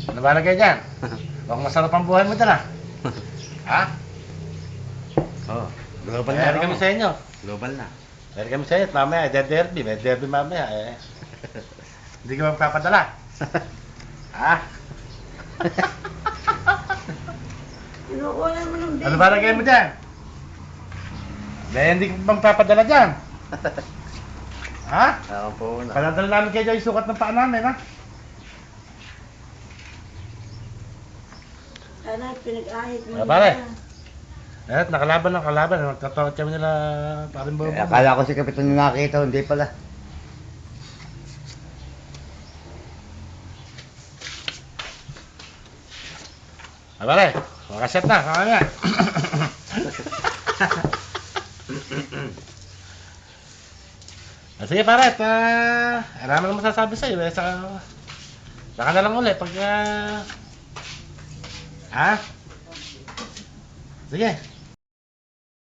Ano ba lagay dyan? Huwag masarap ang buhay mo dyan ah. Ha? Oo. Global na. Mayari kami sa inyo. Global na. Mayari kami sa inyo. At mamaya, derby. May derby mamaya eh. Hindi ka magpapadala. Ha? Inuulan mo ng Ano ba lagay mo dyan? Hindi ka magpapadala dyan. Ha? Ako po una. Paladala namin kayo yung sukat ng paa namin ha? Sana pinag-ahit mo Ah, pare. na. Nakalaban ng kalaban. Magtatawag kami nila parin bobo. Akala ko si Kapitan yung nakita, hindi pala. Ah, pare. Makaset na. Kaya nga. Sige pare. Marami lang masasabi sa'yo. Saka na lang ulit. Pag... Ha? Sige.